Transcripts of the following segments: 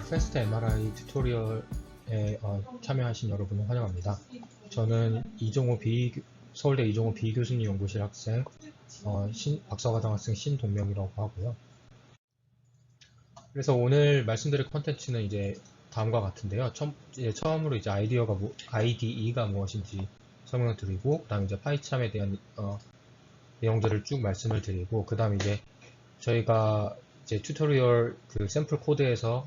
패스트 MRI 튜토리얼에 참여하신 여러분을 환영합니다. 저는 서울대 이종호 비교수님 연구실 학생, 박사과정 학생 신동명이라고 하고요. 그래서 오늘 말씀드릴 컨텐츠는 이제 다음과 같은데요. 처음으로 이제 IDE가 무엇인지 설명을 드리고, 그 다음에 이제 파이참에 대한 내용들을 쭉 말씀을 드리고, 그 다음에 이제 저희가 이제 튜토리얼 그 샘플 코드에서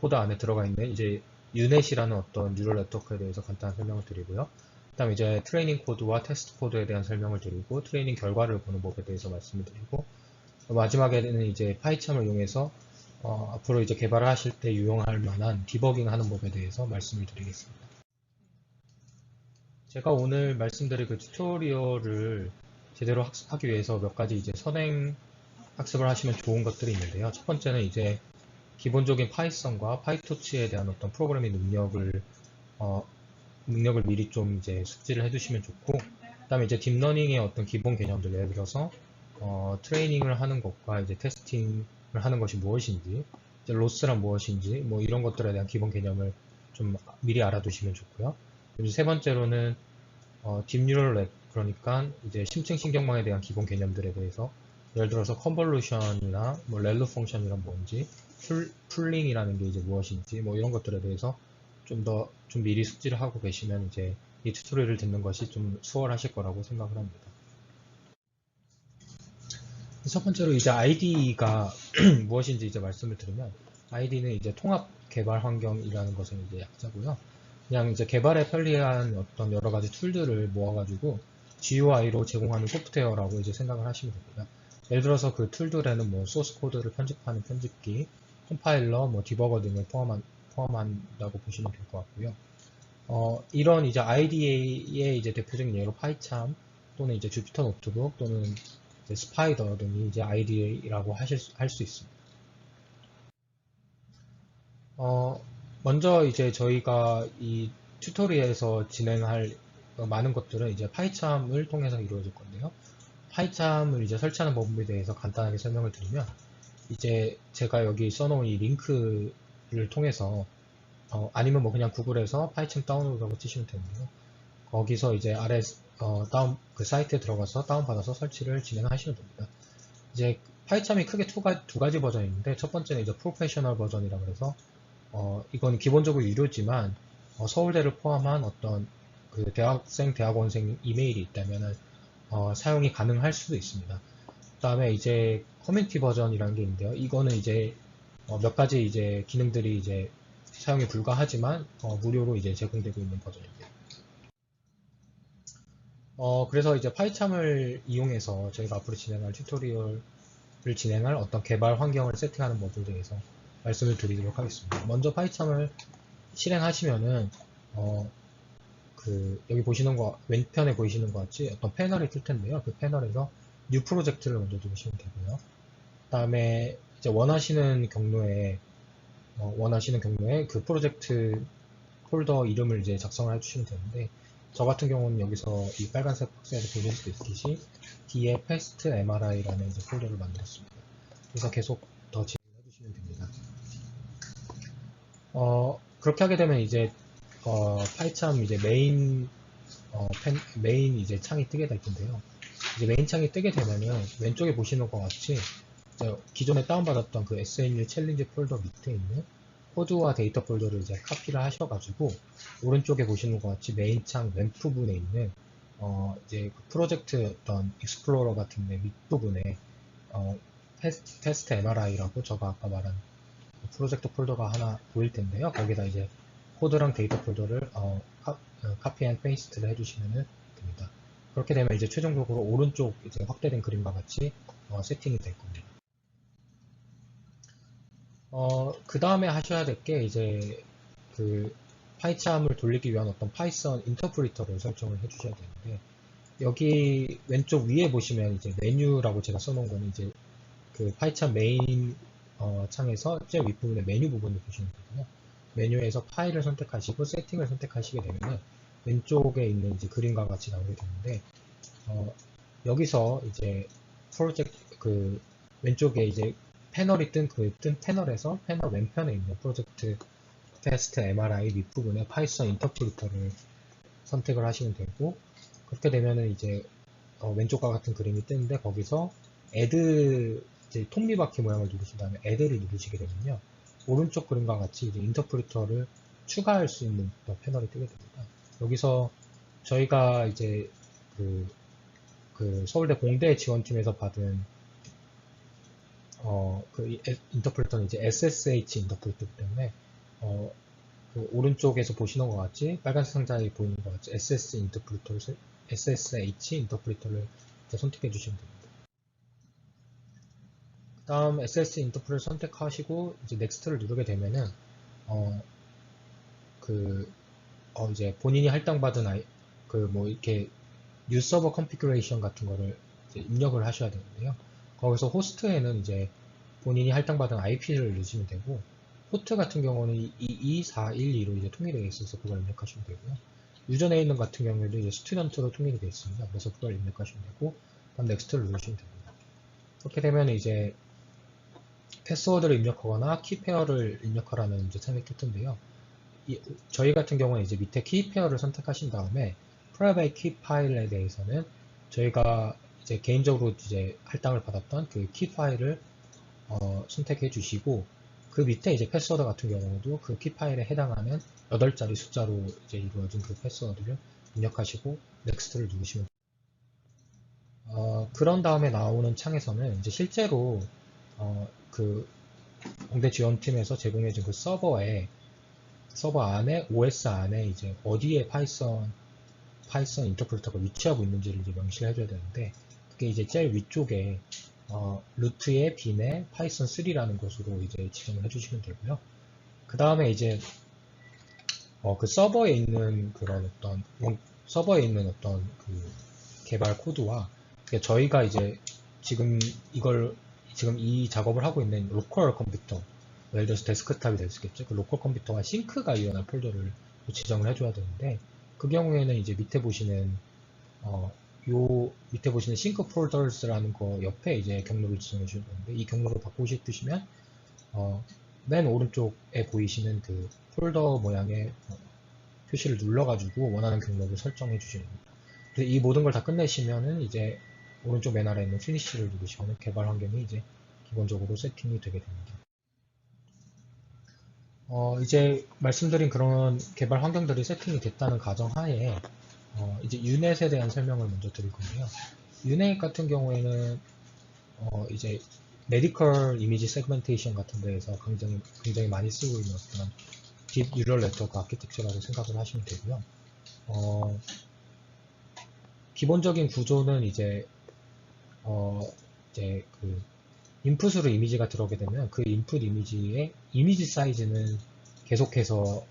코드 안에 들어가 있는 이제 유넷이라는 어떤 뉴럴 네트워크에 대해서 간단한 설명을 드리고요. 그 다음에 이제 트레이닝 코드와 테스트 코드에 대한 설명을 드리고, 트레이닝 결과를 보는 법에 대해서 말씀을 드리고, 마지막에는 이제 파이참을 이용해서 앞으로 이제 개발을 하실 때 유용할 만한 디버깅 하는 법에 대해서 말씀을 드리겠습니다. 제가 오늘 말씀드릴 그 튜토리얼을 제대로 학습하기 위해서 몇 가지 이제 선행 학습을 하시면 좋은 것들이 있는데요. 첫 번째는 이제 기본적인 파이썬과 파이토치에 대한 어떤 프로그래밍 능력을 미리 좀 이제 숙지를 해두시면 좋고, 그 다음에 이제 딥러닝의 어떤 기본 개념들, 예를 들어서 트레이닝을 하는 것과 이제 테스팅을 하는 것이 무엇인지, 이제 로스란 무엇인지, 뭐 이런 것들에 대한 기본 개념을 좀 미리 알아두시면 좋고요. 그리고 세 번째로는 딥뉴럴 넷, 그러니까 이제 심층 신경망에 대한 기본 개념들에 대해서, 예를 들어서 컨볼루션이나 뭐 렐루 펑션이란 뭔지, 풀링이라는 게 이제 무엇인지, 뭐 이런 것들에 대해서 좀 미리 숙지를 하고 계시면 이제 이 튜토리얼을 듣는 것이 좀 수월하실 거라고 생각을 합니다. 첫 번째로 이제 IDE가 무엇인지 이제 말씀을 드리면, ID는 이제 통합 개발 환경이라는 것은 이제 약자고요. 그냥 이제 개발에 편리한 어떤 여러 가지 툴들을 모아가지고 GUI로 제공하는 소프트웨어라고 이제 생각을 하시면 됩니다. 예를 들어서 그 툴들에는 뭐 소스 코드를 편집하는 편집기, 컴파일러, 뭐 디버거 등을 포함한다고 보시면 될 것 같고요. 이런 이제 IDE의 이제 대표적인 예로 파이참 또는 이제 주피터 노트북 또는 이제 스파이더 등이 이제 IDE라고 할 수 있습니다. 먼저 이제 저희가 이 튜토리얼에서 진행할 많은 것들은 이제 파이참을 통해서 이루어질 건데요. 파이참을 이제 설치하는 법에 대해서 간단하게 설명을 드리면, 이제 제가 여기 써놓은 이 링크를 통해서 아니면 뭐 그냥 구글에서 파이참 다운로드라고 치시면 되는데요. 거기서 이제 아래 그 사이트에 들어가서 다운받아서 설치를 진행하시면 됩니다. 이제 파이참이 크게 두 가지 버전이 있는데, 첫 번째는 이제 프로페셔널 버전이라 그래서 이건 기본적으로 유료지만 서울대를 포함한 어떤 그 대학원생 이메일이 있다면 사용이 가능할 수도 있습니다. 그 다음에 이제 커뮤니티 버전이라는 게 있는데요. 이거는 이제 몇 가지 이제 기능들이 이제 사용이 불가하지만 무료로 이제 제공되고 있는 버전입니다. 그래서 이제 파이참을 이용해서 저희가 앞으로 진행할 튜토리얼을 진행할 어떤 개발 환경을 세팅하는 법에 대해서 말씀을 드리도록 하겠습니다. 먼저 파이참을 실행하시면은 여기 보시는 거 왼편에 보이시는 것 같이 어떤 패널이 뜰 텐데요. 그 패널에서 뉴 프로젝트를 먼저 누르시면 되고요. 그 다음에 이제 원하시는 경로에 그 프로젝트 폴더 이름을 이제 작성을 해주시면 되는데, 저 같은 경우는 여기서 이 빨간색 박스에서 보실 수 있듯이 뒤에 패스트 MRI라는 이제 폴더를 만들었습니다. 그래서 계속 더 진행해 주시면 됩니다. 그렇게 하게 되면 이제 파이참 이제 메인 이제 창이 뜨게 될 텐데요. 이제 메인 창이 뜨게 되면은 왼쪽에 보시는 것 같이 기존에 다운받았던 그 SNU 챌린지 폴더 밑에 있는 코드와 데이터 폴더를 이제 카피를 하셔가지고, 오른쪽에 보시는 것 같이 메인 창 왼부분에 있는 이제 그 프로젝트 어떤 익스플로러 같은 데 밑부분에 테스트 MRI라고 제가 아까 말한 프로젝트 폴더가 하나 보일 텐데요. 거기다 이제 코드랑 데이터 폴더를 카피 앤 페이스트를 해주시면 됩니다. 그렇게 되면 이제 최종적으로 오른쪽 이제 확대된 그림과 같이 세팅이 될 겁니다. 그 다음에 하셔야 될 게 이제 그 파이참을 돌리기 위한 어떤 파이썬 인터프리터를 설정을 해주셔야 되는데, 여기 왼쪽 위에 보시면 이제 메뉴라고 제가 써놓은 거는 이제 그 파이참 메인 창에서 제일 윗부분에 메뉴 부분을 보시면 되고요. 메뉴에서 파일을 선택하시고 세팅을 선택하시게 되면 왼쪽에 있는 이제 그림과 같이 나오게 되는데, 여기서 이제 프로젝트 그 왼쪽에 이제 패널이 뜬 패널에서 패널 왼편에 있는 프로젝트 테스트 MRI 밑부분에 파이썬 인터프리터를 선택을 하시면 되고, 그렇게 되면은 이제 왼쪽과 같은 그림이 뜨는데, 거기서 add 이제 톱니바퀴 모양을 누르신 다음에 add를 누르시게 되면요, 오른쪽 그림과 같이 이제 인터프리터를 추가할 수 있는 패널이 뜨게 됩니다. 여기서 저희가 이제 그 서울대 공대 지원팀에서 받은 그 인터프리터는 이제 SSH 인터프리터이기 때문에 그 오른쪽에서 보시는 것 같이 빨간색 상자에 보이는 것 같이 SSH 인터프리터를 선택해 주시면 됩니다. 그 다음 SSH 인터프리터를 선택하시고 이제 넥스트를 누르게 되면은 이제 본인이 할당받은 뭐 이렇게 뉴 서버 컨피그레이션 같은 거를 이제 입력을 하셔야 되는데요. 거기서 호스트에는 이제 본인이 할당받은 IP를 넣으시면 되고, 포트 같은 경우는 22412로 이제 통일되어 있어서 그걸 입력하시면 되고요. 유저네임 같은 경우에도 이제 스튜던트로 통일이 되어 있습니다. 그래서 그걸 입력하시면 되고, 다음 넥스트를 누르시면 됩니다. 그렇게 되면 이제 패스워드를 입력하거나 키페어를 입력하라는 이제 창이 뜰 텐데요. 저희 같은 경우는 이제 밑에 키페어를 선택하신 다음에 프라이빗 키 파일에 대해서는 저희가 이제 개인적으로 이제 할당을 받았던 그 키 파일을 선택해 주시고, 그 밑에 이제 패스워드 같은 경우도 그 키 파일에 해당하는 8자리 숫자로 이제 이루어진 그 패스워드를 입력하시고 넥스트를 누르시면 그런 다음에 나오는 창에서는 이제 실제로 그 공대 지원팀에서 제공해준 그 서버 안에 OS 안에 이제 어디에 파이썬 인터프리터가 위치하고 있는지를 이제 명시를 해줘야 되는데, 그게 이제 제일 위쪽에 루트에 빈에 파이썬 3라는 것으로 이제 지정을 해주시면 되고요. 그 다음에 이제 그 서버에 있는 그 개발 코드와 저희가 이제 지금 이 작업을 하고 있는 로컬 컴퓨터, 예를 들어서 데스크탑이 될 수 있겠죠. 그 로컬 컴퓨터와 싱크가 이용한 폴더를 지정을 해줘야 되는데, 그 경우에는 이제 밑에 보시는 밑에 보시는 싱크 폴더스라는 거 옆에 이제 경로를 지정해 주셔야 되는데, 이 경로를 바꾸고 싶으시면 맨 오른쪽에 보이시는 그 폴더 모양의 표시를 눌러가지고 원하는 경로를 설정해 주시면 됩니다. 그래서 이 모든 걸 다 끝내시면은 이제 오른쪽 맨 아래에 있는 피니쉬를 누르시면 개발 환경이 이제 기본적으로 세팅이 되게 됩니다. 이제 말씀드린 그런 개발 환경들이 세팅이 됐다는 가정하에 이제 유넷에 대한 설명을 먼저 드릴 건데요. 유넷 같은 경우에는 이제 메디컬 이미지 세그멘테이션 같은 데에서 굉장히 많이 쓰고 있는 어떤 딥 뉴럴 네트워크 아키텍처라고 생각을 하시면 되고요. 기본적인 구조는 이제 그 인풋으로 이미지가 들어오게 되면 그 인풋 이미지의 이미지 사이즈는 계속해서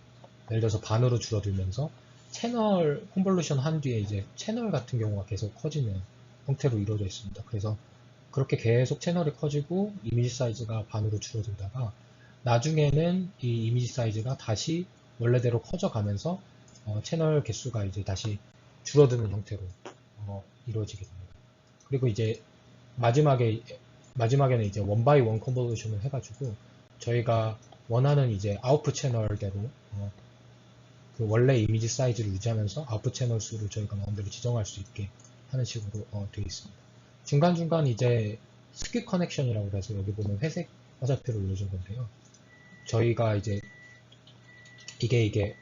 예를 들어서 반으로 줄어들면서 채널 컨볼루션 한 뒤에 이제 채널 같은 경우가 계속 커지는 형태로 이루어져 있습니다. 그래서 그렇게 계속 채널이 커지고 이미지 사이즈가 반으로 줄어들다가 나중에는 이 이미지 사이즈가 다시 원래대로 커져가면서 채널 개수가 이제 다시 줄어드는 형태로 이루어지게 됩니다. 그리고 이제 마지막에는 이제 원 바이 원 컨볼루션을 해가지고 저희가 원하는 이제 아웃풋 채널대로 그 원래 이미지 사이즈를 유지하면서 아웃풋 채널 수를 저희가 마음대로 지정할 수 있게 하는 식으로 되어 있습니다. 중간중간 이제 스킵 커넥션이라고 해서 여기 보면 회색 화살표를 올려준 건데요. 저희가 이제 이게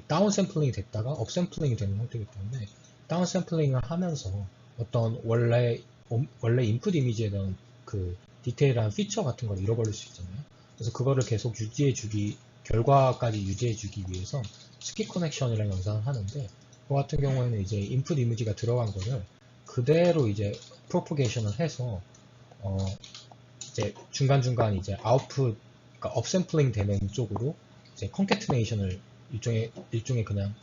다운 샘플링이 됐다가 업 샘플링이 되는 형태이기 때문에 다운 샘플링을 하면서 어떤 원래 인풋 이미지에 대한 그 디테일한 피처 같은 걸 잃어버릴 수 있잖아요. 그래서 그거를 계속 결과까지 유지해주기 위해서 스킵 커넥션이라는 영상을 하는데, 그 같은 경우에는 이제 인풋 이미지가 들어간 거를 그대로 이제 프로포게이션을 해서 이제 중간중간 이제 아웃풋, 그러니까 업샘플링 되는 쪽으로 이제 컨캐트네이션을 일종의 그냥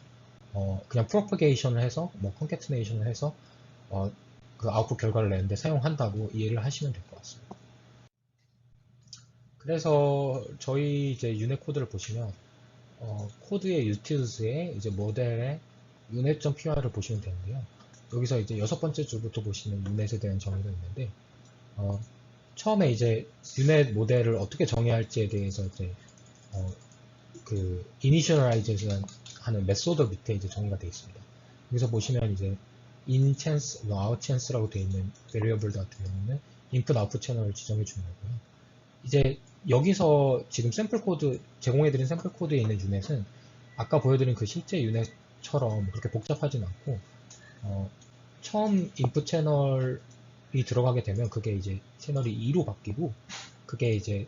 프로포게이션을 해서 컨캐트네이션을 해서 그 아웃풋 결과를 내는데 사용한다고 이해를 하시면 될 것 같습니다. 그래서 저희 이제 유넷 코드를 보시면 코드의 utiles에 이제 모델의 unit.py를 보시면 되는데요. 여기서 이제 6번째 줄부터 보시면 유넷에 대한 정의가 있는데 처음에 이제 유넷 모델을 어떻게 정의할지에 대해서 이제 그 이니셜라이제이션 하는 메소드 밑에 이제 정의가 되어 있습니다. 여기서 보시면 이제 in chance, out chance라고 되어 있는 variable 같은 경우는 input, output 채널을 지정해 주는 거고요. 이제 여기서 지금 샘플 코드 제공해드린 샘플 코드에 있는 유넷은 아까 보여드린 그 실제 유넷처럼 그렇게 복잡하진 않고 처음 인풋 채널이 들어가게 되면 그게 이제 채널이 2로 바뀌고 그게 이제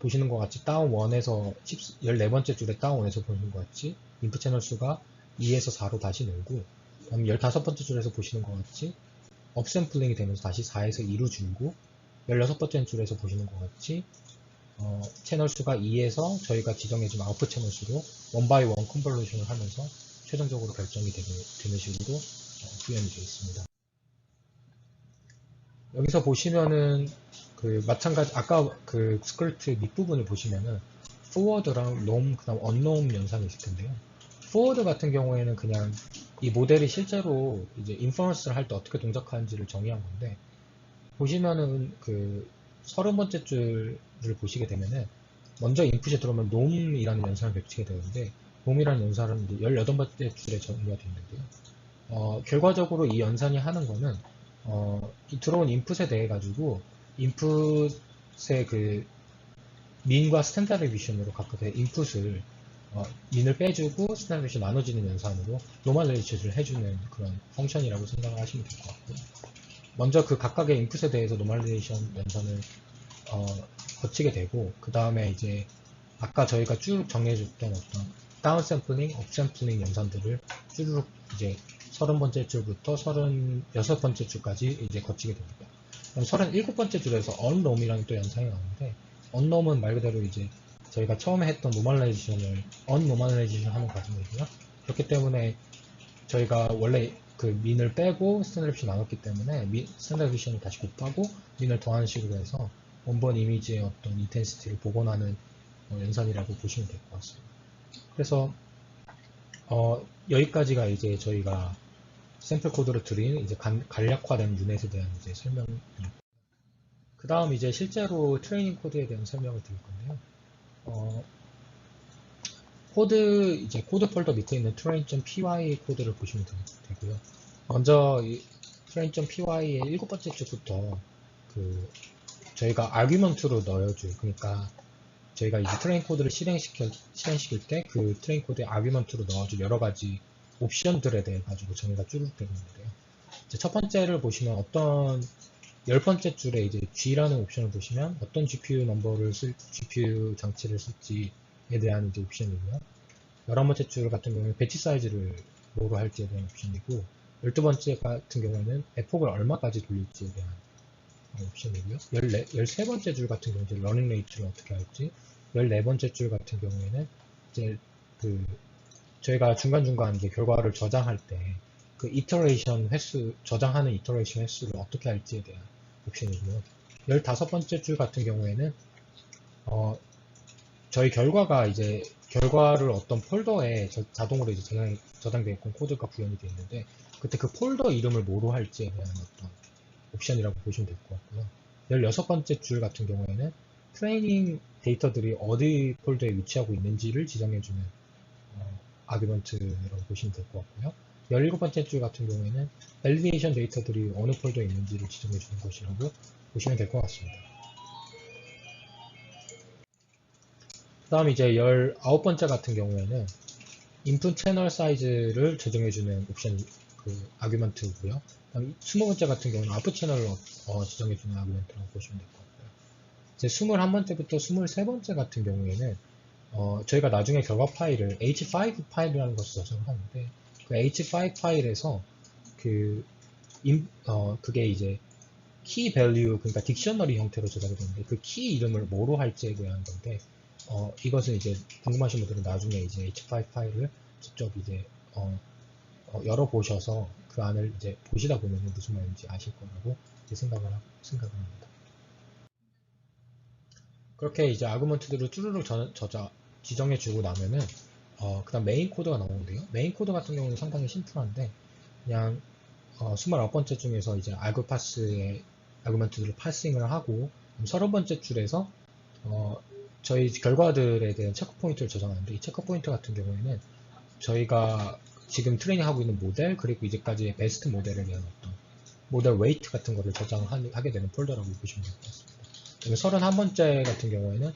보시는 것 같이 다운 1에서 14번째 줄에 다운 1에서 보시는 것 같이 인풋 채널 수가 2에서 4로 다시 늘고 그다음 15번째 줄에서 보시는 것 같이 업샘플링이 되면서 다시 4에서 2로 줄고 16번째 줄에서 보시는 것 같이 채널 수가 2에서 저희가 지정해준 아웃풋 채널 수로 원 바이 원 컨볼루션을 하면서 최종적으로 결정이 되는 식으로 구현이 되어 있습니다. 여기서 보시면은 그 마찬가지 아까 그 스크립트 밑부분을 보시면은 forward랑 놈 그다음 unknown 연산이 있을 텐데요. forward 같은 경우에는 그냥 이 모델이 실제로 이제 인퍼런스를 할 때 어떻게 동작하는지를 정의한 건데 보시면은 그 30번째 줄을 보시게 되면은 먼저 인풋이 들어오면 놈이라는 연산을 겹치게 되는데 놈이라는 연산은 이제 18번째 줄에 정의가 되어 있는데요. 결과적으로 이 연산이 하는 거는 이 들어온 인풋에 대해 가지고 인풋의 그 민과 스탠다드 디비션으로 각각의 인풋을 민을 빼주고 스탠다드 디비션 나눠지는 연산으로 노멀레이션을 해주는 그런 펑션이라고 생각을 하시면 될 것 같고요. 먼저 그 각각의 인풋에 대해서 노멀레이션 연산을 거치게 되고 그 다음에 이제 아까 저희가 쭉 정리해줬던 어떤 다운 샘플링, 업 샘플링 연산들을 쭈르륵 이제 30번째 줄부터 36번째 줄까지 이제 거치게 됩니다. 그럼 37번째 줄에서 unnom이라는 또 연산이 나오는데 unnom은 말 그대로 이제 저희가 처음에 했던 노멀라이제이션을 un노멀라이제이션 하는 과정이고요. 그렇기 때문에 저희가 원래 그 민을 빼고 스탠다드 디비션 나눴기 때문에 스탠다드 디비션을 다시 곱하고 민을 더하는 식으로 해서 원본 이미지의 어떤 인텐시티를 복원하는 연산이라고 보시면 될 것 같습니다. 그래서 여기까지가 이제 저희가 샘플 코드를 드린 이제 간략화된 유넷에 대한 이제 설명입니다. 그 다음 이제 실제로 트레이닝 코드에 대한 설명을 드릴 건데요. 이제 코드 폴더 밑에 있는 train.py 코드를 보시면 되고요. 먼저 이 train.py의 7번째 줄부터 그 저희가 아규먼트로 넣어줄 그러니까 저희가 이제 트레인 코드를 실행시킬 때 그 트레인 코드에 아규먼트로 넣어줄 여러 가지 옵션들에 대해 가지고 정의가 쭈르륵 되고 있는데요. 이제 첫 번째를 보시면 어떤 10번째 줄에 이제 G라는 옵션을 보시면 어떤 GPU GPU 장치를 쓸지에 대한 이제 옵션이고요. 11번째 줄 같은 경우는 배치 사이즈를 뭐로 할지에 대한 옵션이고 12번째 같은 경우에는 에폭을 얼마까지 돌릴지에 대한 옵션이고요. 13번째 줄 같은 경우는 이제 러닝 레이트를 어떻게 할지 14번째 줄 같은 경우에는 이제 그 저희가 중간중간 이제 결과를 저장할 때 그 이터레이션 횟수, 저장하는 이터레이션 횟수를 어떻게 할지에 대한 옵션이고요. 15번째 줄 같은 경우에는 저희 결과가 이제 결과를 어떤 폴더에 자동으로 이제 저장되어 있고 코드가 구현이 되어 있는데 그때 그 폴더 이름을 뭐로 할지에 대한 어떤 옵션이라고 보시면 될 것 같고요. 16번째 줄 같은 경우에는 트레이닝 데이터들이 어디 폴더에 위치하고 있는지를 지정해주는 아규먼트라고 보시면 될 것 같고요. 17번째 줄 같은 경우에는 밸리데이션 데이터들이 어느 폴더에 있는지를 지정해주는 것이라고 보시면 될 것 같습니다. 그 다음 이제 19번째 같은 경우에는 인풋 채널 사이즈를 조정해주는 옵션 그 아규먼트고요. 그다음 20번째 같은 경우는 아웃풋 채널을 지정해주는 아규먼트라고 보시면 될 것 같고요. 이제 21번째부터 23번째 같은 경우에는 저희가 나중에 결과 파일을 H5 파일이라는 것을 저장을 하는데 그 H5 파일에서 그게 이제 키 밸류 그러니까 딕셔너리 형태로 저장이 되는데 그 키 이름을 뭐로 할지에 대한 건데 이것은 이제 궁금하신 분들은 나중에 이제 H5 파일을 직접 이제 열어보셔서 그 안을 이제 보시다 보면 무슨 말인지 아실 거라고 생각을 합니다. 그렇게 이제 아구먼트들을 쭈루룩 지정해주고 나면은 그 다음 메인 코드가 나오는데요. 메인 코드 같은 경우는 상당히 심플한데 그냥 29번째 중에서 이제 알고파스의 아규먼트들을 파싱을 하고 30번째 줄에서 저희 결과들에 대한 체크 포인트를 저장하는데 이 체크 포인트 같은 경우에는 저희가 지금 트레이닝하고 있는 모델 그리고 이제까지의 베스트 모델에 대한 어떤 모델 웨이트 같은 거를 저장하게 되는 폴더라고 보시면 될 것 같습니다. 그리고 31번째 같은 경우에는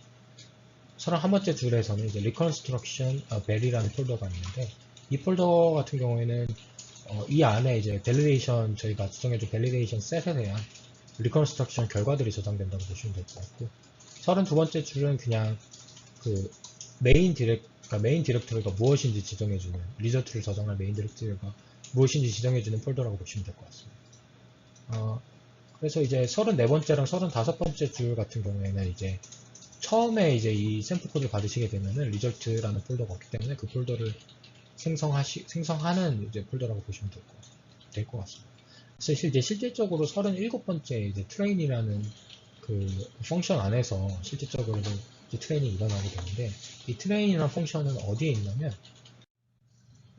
31번째 줄에서는 이제 Reconstruction Bel이라는 폴더가 있는데 이 폴더 같은 경우에는 이 안에 이제 밸리데이션 저희가 지정해준 밸리데이션 셋에 대한 리컨스트럭션 결과들이 저장된다고 보시면 될 것 같고 32번째 줄은 그냥 그 그러니까 메인 디렉터리가 무엇인지 지정해주는 리저트를 저장할 메인 디렉터리가 무엇인지 지정해주는 폴더라고 보시면 될 것 같습니다. 그래서 이제 34번째랑 35번째 줄 같은 경우에는 이제 처음에 이제 이 샘플 코드를 받으시게 되면은 리저트라는 폴더가 없기 때문에 그 폴더를 생성하는 이제 폴더라고 보시면 될 것 같습니다. 그래서 이제 실질적으로 37번째 이제 트레인이라는 그 펑션 안에서 실질적으로 이제 트레인이 일어나게 되는데 이 트레인이라는 펑션은 어디에 있냐면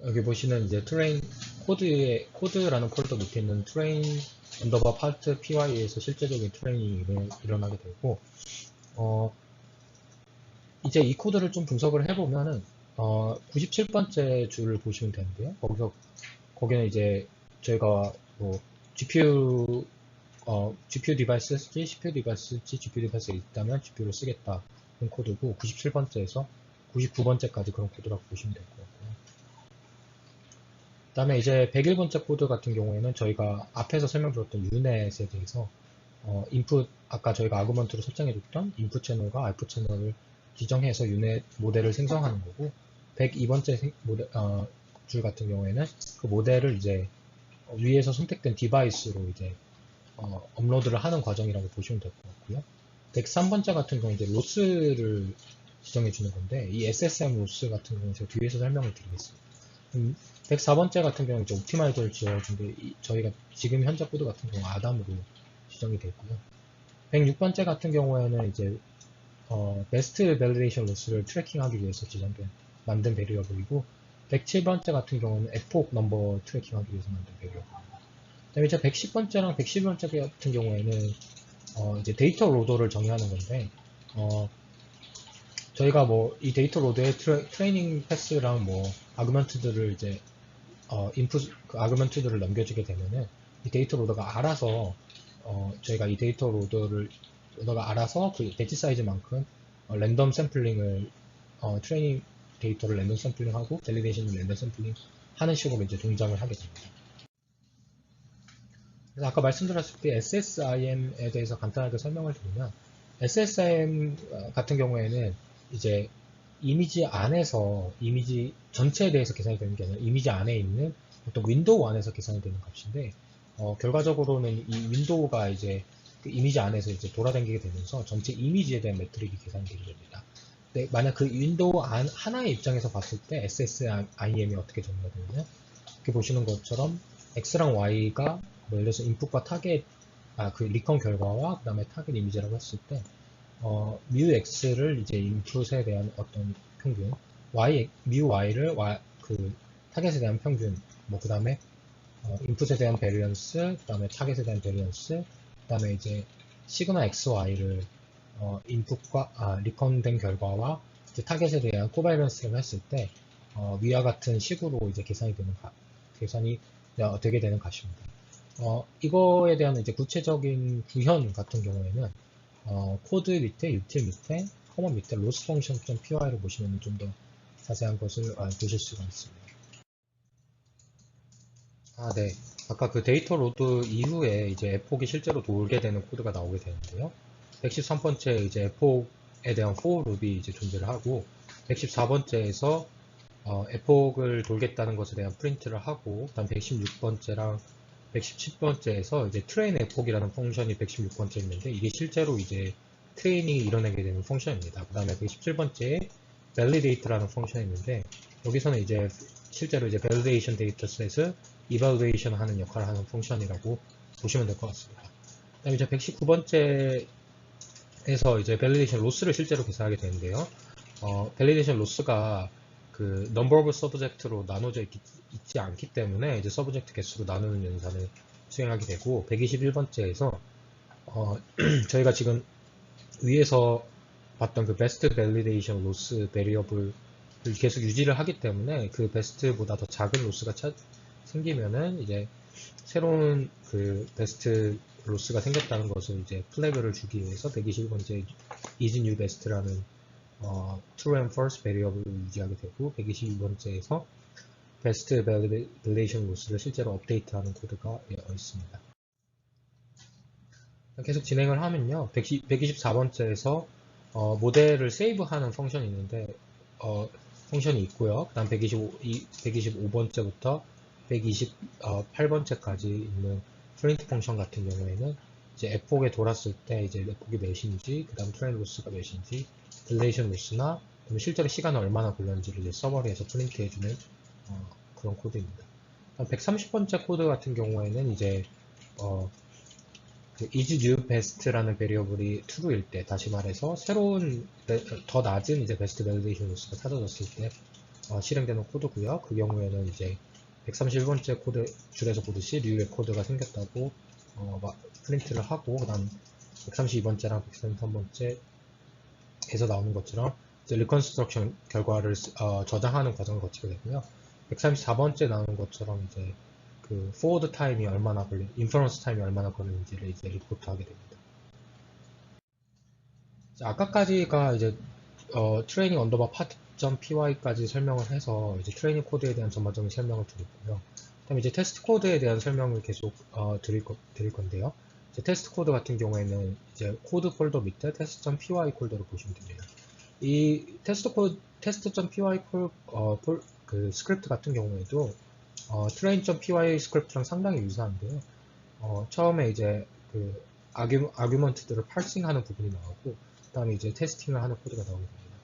여기 보시는 이제 트레인 코드라는 폴더 밑에 있는 트레인 언더바 파트 py에서 실제적인 트레인이 일어나게 되고 이제 이 코드를 좀 분석을 해보면은 97번째 줄을 보시면 되는데요. 거기는 이제 저희가 뭐 GPU 디바이스일지 CPU 디바이스일지 GPU 디바이스가 있다면 GPU를 쓰겠다 그런 코드고 97번째에서 99번째까지 그런 코드라고 보시면 될 것 같고요. 그 다음에 이제 101번째 코드 같은 경우에는 저희가 앞에서 설명드렸던 유넷에 대해서 아까 저희가 아구먼트로 설정해줬던 인풋 채널과 아웃풋 채널을 지정해서 유닛 모델을 생성하는 거고 102번째 줄 같은 경우에는 그 모델을 이제 위에서 선택된 디바이스로 이제 업로드를 하는 과정이라고 보시면 될 것 같고요. 103번째 같은 경우는 이제 로스를 지정해 주는 건데 이 SSM 로스 같은 경우는 제가 뒤에서 설명을 드리겠습니다. 104번째 같은 경우는 이제 옵티마이저를 지어준데 저희가 지금 현재 코드 같은 경우 아담으로 지정이 되고요. 106번째 같은 경우에는 이제 베스트 밸리데이션 로스를 트래킹하기 위해서 만든 베리어블이고 107번째 같은 경우는 에폭 넘버 트래킹하기 위해서 만든 베리어블입니다. 그다음에 이제 110번째랑 111번째 같은 경우에는 이제 데이터 로더를 정의하는 건데 저희가 뭐 이 데이터 로드에 트레이닝 패스랑 뭐 아규먼트들을 이제 그 아규먼트들을 넘겨주게 되면은 이 데이터 로더가 알아서 저희가 이 데이터 로더가 알아서 그 배치 사이즈만큼 랜덤 샘플링을 트레이닝 데이터를 랜덤 샘플링하고 밸리데이션을 랜덤 샘플링 하는 식으로 이제 동작을 하게 됩니다. 그래서 아까 말씀드렸을 때 SSIM에 대해서 간단하게 설명을 드리면 SSIM 같은 경우에는 이제 이미지 안에서 이미지 전체에 대해서 계산이 되는 게 아니라 이미지 안에 있는 어떤 윈도우 안에서 계산이 되는 값인데 결과적으로는 이 윈도우가 이제 그 이미지 안에서 이제 돌아다니게 되면서 전체 이미지에 대한 매트릭이 계산이 되게 됩니다. 근데 만약 그 윈도우 하나의 입장에서 봤을 때 SSIM이 어떻게 정의가 되냐면 이렇게 보시는 것처럼 X랑 Y가 뭐 예를 들어서 인풋과 타겟 그 리컨 결과와 그 다음에 타겟 이미지라고 했을 때 뮤 X를 이제 인풋에 대한 어떤 평균 뮤 Y를 그 타겟에 대한 평균 뭐 그 다음에 인풋에 대한 베리언스 그 다음에 타겟에 대한 베리언스 그 다음에 이제 시그마 XY를 인풋과 리컨된 결과와 이제 타겟에 대한 코바이런스를 했을 때 위와 같은 식으로 이제 계산이 되게 되는 값입니다. 이거에 대한 이제 구체적인 구현 같은 경우에는 코드 밑에, 유틸 밑에, 커먼 밑에 로스 펑션.py를 보시면 좀 더 자세한 것을 보실 수가 있습니다. 네. 아까 그 데이터 로드 이후에 이제 에폭이 실제로 돌게 되는 코드가 나오게 되는데요. 113번째 이제 에폭에 대한 for 룹이 이제 존재를 하고 114번째에서 에폭을 돌겠다는 것에 대한 프린트를 하고 그다음 116번째랑 117번째에서 이제 트레인 에폭이라는 펑션이 116번째 있는데 이게 실제로 이제 트레이닝이 일어나게 되는 펑션입니다. 그 다음에 117번째에 validate라는 펑션이 있는데 여기서는 이제 실제로 이제 validation 데이터셋을 evaluation 하는 역할을 하는 펑션이라고 보시면 될 것 같습니다. 그 다음에 이제 119번째에서 이제 validation 로스를 실제로 계산하게 되는데요. validation 로스가 그 number of subject로 나눠져 있지 않기 때문에 이제 서브젝트 개수로 나누는 연산을 수행하게 되고 121번째에서 저희가 지금 위에서 봤던 그 베스트 밸리데이션 로스 베리어블을 계속 유지를 하기 때문에 그 베스트보다 더 작은 로스가 생기면은 이제 새로운 그 베스트 로스가 생겼다는 것을 이제 플래그를 주기 위해서 121번째 is new best라는 true and false 베리어블을 유지하게 되고 122번째에서 베스트 밸리데이션 로스를 실제로 업데이트하는 코드가 있습니다. 계속 진행을 하면요. 124번째에서 모델을 세이브하는 펑션이 있는데 펑션이 있고요. 그 다음 125번째부터 128번째까지 있는 프린트 펑션 같은 경우에는 이제 에폭에 돌았을 때 이제 에폭이 몇인지, 그 다음 트레인 로스가 몇인지, 딜레이션 로스나 실제로 시간을 얼마나 걸렸는지를 이제 서버리에서 프린트해주는 그런 코드입니다. 130번째 코드 같은 경우에는 이제 그 is new best라는 베리어블이 true일 때, 다시 말해서 새로운 더 낮은 이제 베스트 밸리데이션 로스가 찾아졌을 때 실행되는 코드고요. 그 경우에는 이제 131번째 코드 줄에서 보듯이 뉴의 코드가 생겼다고 프린트를 하고, 그다음 132번째랑 133번째에서 나오는 것처럼 이제 리컨스트럭션 결과를 저장하는 과정을 거치게 되고요. 134번째 나오는 것처럼 이제 그 forward 타임이 얼마나 인퍼런스 타임이 얼마나 걸리는지를 이제 리포트하게 됩니다. 아까까지가 이제 트레이닝 언더바 파트.py까지 설명을 해서 이제 트레이닝 코드에 대한 전반적인 설명을 드렸고요. 그다음에 이제 테스트 코드에 대한 설명을 계속 드릴 건데요. 이제 테스트 코드 같은 경우에는 이제 코드 폴더 밑에 test.py 폴더를 보시면 됩니다. 이 test.py 그 스크립트 같은 경우에도 train.py 스크립트랑 상당히 유사한데요. 처음에 이제 그 아규먼트들을 파싱하는 부분이 나오고, 그 다음에 이제 테스팅을 하는 코드가 나오게 됩니다.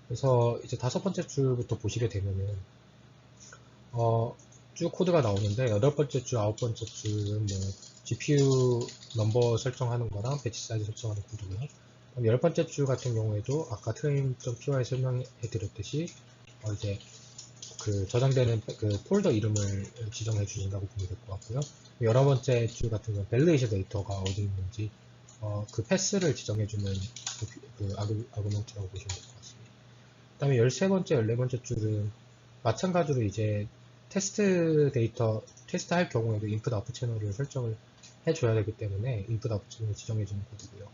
그래서 이제 5번째 줄부터 보시게 되면은 쭉 코드가 나오는데, 8번째 줄, 9번째 줄은 뭐 GPU 넘버 설정하는 거랑 배치 사이즈 설정하는 코드고요. 그럼 10번째 줄 같은 경우에도 아까 train.py 설명해 드렸듯이 이제 그 저장되는 그 폴더 이름을 지정해 주신다고 보면 될 것 같고요. 11번째 줄 같은 경우는 밸리데이션 데이터가 어디 있는지 그 패스를 지정해 주는 그 아구먼트라고 보시면 될 것 같습니다. 그 다음에 13번째, 14번째 줄은 마찬가지로 이제 테스트 데이터, 테스트 할 경우에도 인풋 아웃풋 채널을 설정을 해줘야 되기 때문에 인풋 아웃풋 채널을 지정해 주는 코드고요.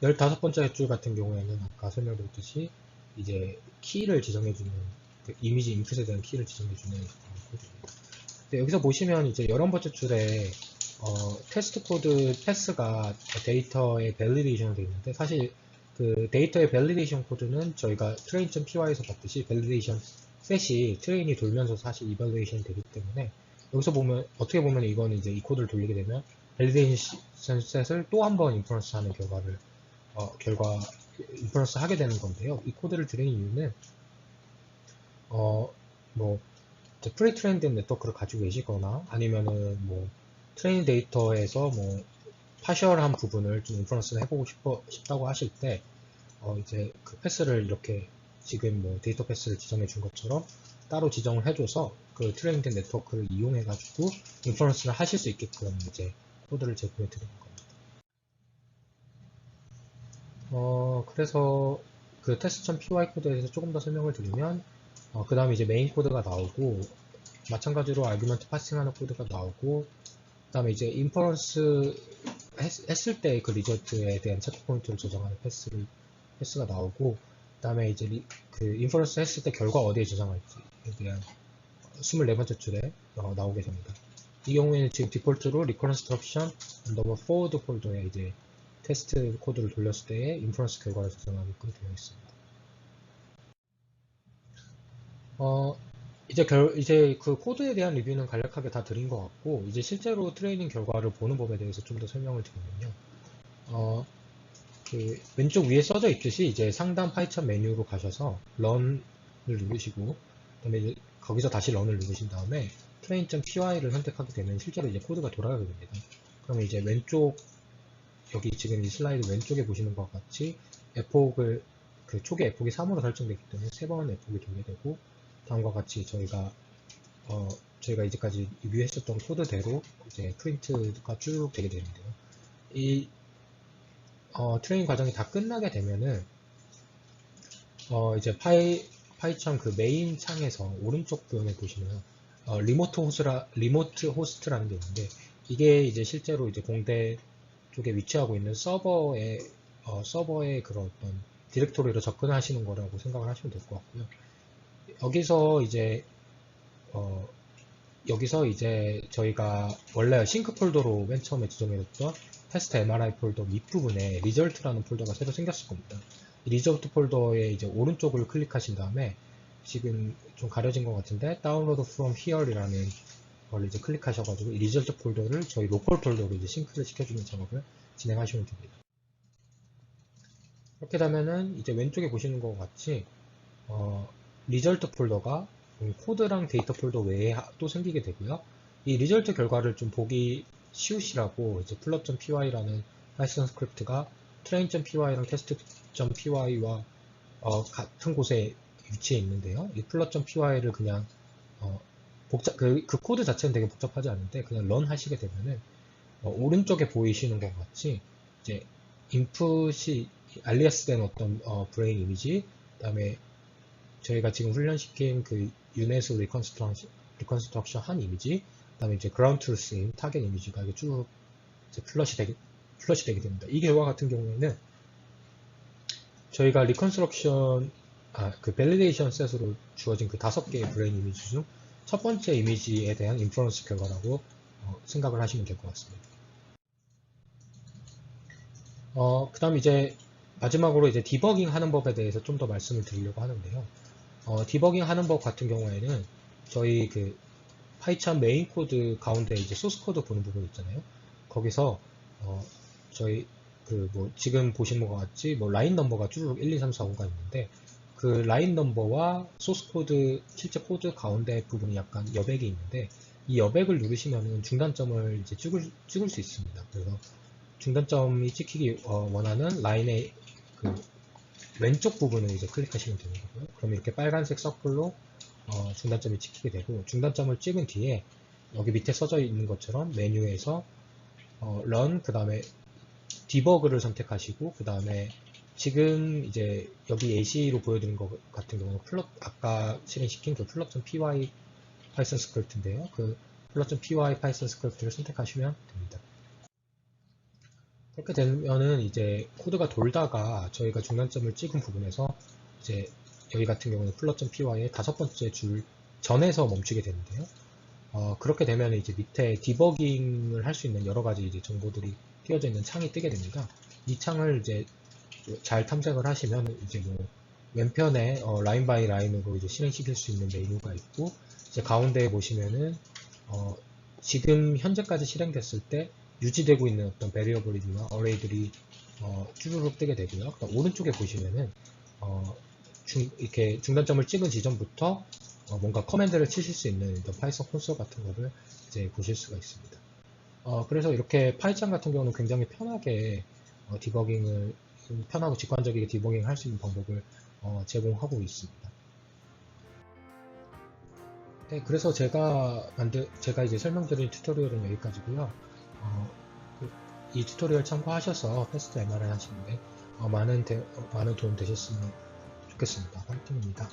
15번째 줄 같은 경우에는 아까 설명드렸듯이 이제 키를 지정해주는 그 이미지 인풋에 대한 키를 지정해주는 코드입니다. 여기서 보시면 이제 11번째 줄에 테스트 코드 패스가 데이터의 밸리데이션으로 되어 있는데, 사실 그 데이터의 밸리데이션 코드는 저희가 train.py에서 봤듯이 밸리데이션 셋이 트레인이 돌면서 사실 이발리에이션이 되기 때문에, 여기서 보면 어떻게 보면 이거는 이제 이 코드를 돌리게 되면 밸리데이션 셋을 또 한 번 인퍼런스 하는 인퍼런스 하게 되는 건데요. 이 코드를 드린 이유는 뭐 프리 트레인된 네트워크를 가지고 계시거나, 아니면은 뭐 트레이닝 데이터에서 뭐 파셜한 부분을 좀 인퍼런스를 해보고 싶다고 하실 때 이제 그 패스를 이렇게 지금 뭐 데이터 패스를 지정해 준 것처럼 따로 지정을 해줘서 그 트레이닝된 네트워크를 이용해 가지고 인퍼런스를 하실 수 있게끔 이제 코드를 제공해 드리는 겁니다. 그래서 그 test.py 코드에 대해서 조금 더 설명을 드리면, 그 다음에 이제 메인 코드가 나오고, 마찬가지로 아규먼트 파싱하는 코드가 나오고, 그 다음에 이제 인퍼런스 했을 때 그 리저트에 대한 체크 포인트를 조정하는 패스가 나오고, 그 다음에 이제 그 인퍼런스 했을 때 결과 어디에 저장할지에 대한 24번째 줄에 나오게 됩니다. 이 경우에는 지금 디폴트로 리컨스트럭션 언더바 포워드 폴더에 이제 테스트 코드를 돌렸을 때의 인퍼런스 결과를 저장하게끔 되어 있습니다. 이제 그 코드에 대한 리뷰는 간략하게 다 드린 것 같고, 이제 실제로 트레이닝 결과를 보는 법에 대해서 좀 더 설명을 드리면요. 그 왼쪽 위에 써져 있듯이 이제 상단 파이썬 메뉴로 가셔서 런을 누르시고, 그다음에 이제 거기서 다시 런을 누르신 다음에 train.py를 선택하게 되면 실제로 이제 코드가 돌아가게 됩니다. 그러면 이제 왼쪽 여기 지금 이 슬라이드 왼쪽에 보시는 것과 같이 에폭을 그 초기 에폭이 3으로 설정되기 때문에 3번 에폭이 돌게 되고, 다음과 같이 저희가 이제까지 리뷰했었던 코드대로 이제 프린트가 쭉 되게 되는데요. 이 트레이닝 과정이 다 끝나게 되면은 이제 파이천 그 메인 창에서 오른쪽 부분에 보시면 리모트 호스트라는 게 있는데, 이게 이제 실제로 이제 공대 쪽에 위치하고 있는 서버의 그런 어떤 디렉토리로 접근하시는 거라고 생각을 하시면 될 것 같고요. 여기서 이제 어, 여기서 이제 저희가 원래 싱크 폴더로 맨 처음에 지정해뒀던 테스트 MRI 폴더 밑부분에 리절트라는 폴더가 새로 생겼을 겁니다. 이 리절트 폴더에 이제 오른쪽을 클릭하신 다음에 지금 좀 가려진 것 같은데 다운로드 from here이라는 걸 이제 클릭하셔가지고 이 리절트 폴더를 저희 로컬 폴더로 이제 싱크를 시켜주는 작업을 진행하시면 됩니다. 이렇게 되면은 이제 왼쪽에 보시는 것 같이 리절트 폴더가 코드랑 데이터 폴더 외에 또 생기게 되고요. 이 리절트 결과를 좀 보기 쉬우시라고 이제 plot.py라는 파이썬 스크립트가 train.py랑 test.py와 같은 곳에 위치해 있는데요. 이 plot.py를 그냥 그 코드 자체는 되게 복잡하지 않은데 그냥 런 하시게 되면은 오른쪽에 보이시는 것 같이 이제 인풋이 알리아스된 어떤 브레인 이미지, 그다음에 저희가 지금 훈련시킨 그 유네스 리컨스트럭션 한 이미지, 그다음에 이제 그라운드 트루스인 타겟 이미지가 이게 쭉 이제 플러시 되게 됩니다. 이 결과 같은 경우에는 저희가 그 밸리데이션 셋으로 주어진 그 5개의 브레인 이미지 중 첫 번째 이미지에 대한 인퍼런스 결과라고 생각을 하시면 될 것 같습니다. 그 다음 이제 마지막으로 이제 디버깅 하는 법에 대해서 좀 더 말씀을 드리려고 하는데요. 디버깅 하는 법 같은 경우에는 저희 그 파이썬 메인 코드 가운데 이제 소스 코드 보는 부분 있잖아요. 거기서 저희 그 뭐 지금 보시는 것 같이 뭐 라인 넘버가 쭉 1, 2, 3, 4, 5가 있는데 그 라인 넘버와 소스 코드 실제 코드 가운데 부분이 약간 여백이 있는데 이 여백을 누르시면은 중단점을 이제 찍을 수 있습니다. 그래서 중단점이 찍히기 원하는 라인의 그 왼쪽 부분을 이제 클릭하시면 되는 거고요. 그럼 이렇게 빨간색 서클로 중단점이 찍히게 되고, 중단점을 찍은 뒤에 여기 밑에 써져 있는 것처럼 메뉴에서 run, 그 다음에 디버그를 선택하시고, 그 다음에 지금 이제 여기 예시로 보여드린 것 같은 경우는 아까 실행시킨 그 plot.py 파이썬 스크립트인데요. 그 plot.py 파이썬 스크립트를 선택하시면 됩니다. 그렇게 되면은 이제 코드가 돌다가 저희가 중단점을 찍은 부분에서 이제 여기 같은 경우는 plot.py의 5번째 줄 전에서 멈추게 되는데요. 그렇게 되면 이제 밑에 디버깅을 할 수 있는 여러 가지 이제 정보들이 띄어져 있는 창이 뜨게 됩니다. 이 창을 이제 잘 탐색을 하시면 이제 뭐 왼편에 라인 바이 라인으로 이제 실행시킬 수 있는 메뉴가 있고, 이제 가운데에 보시면은 지금 현재까지 실행됐을 때 유지되고 있는 어떤 베리어블이나 어레이들이 쭈루룩 뜨게 되고요. 오른쪽에 보시면은 이렇게 중단점을 찍은 지점부터 뭔가 커맨드를 치실 수 있는 파이썬 콘솔 같은 거를 이제 보실 수가 있습니다. 그래서 이렇게 파이썬 같은 경우는 굉장히 편하게 디버깅을 편하고 직관적이게 디버깅을 할 수 있는 방법을 제공하고 있습니다. 네, 그래서 제가 이제 설명드린 튜토리얼은 여기까지고요. 이 튜토리얼 참고하셔서 테스트 MRI 하시는데 많은 도움 되셨으면 좋겠습니다. 화이팅입니다.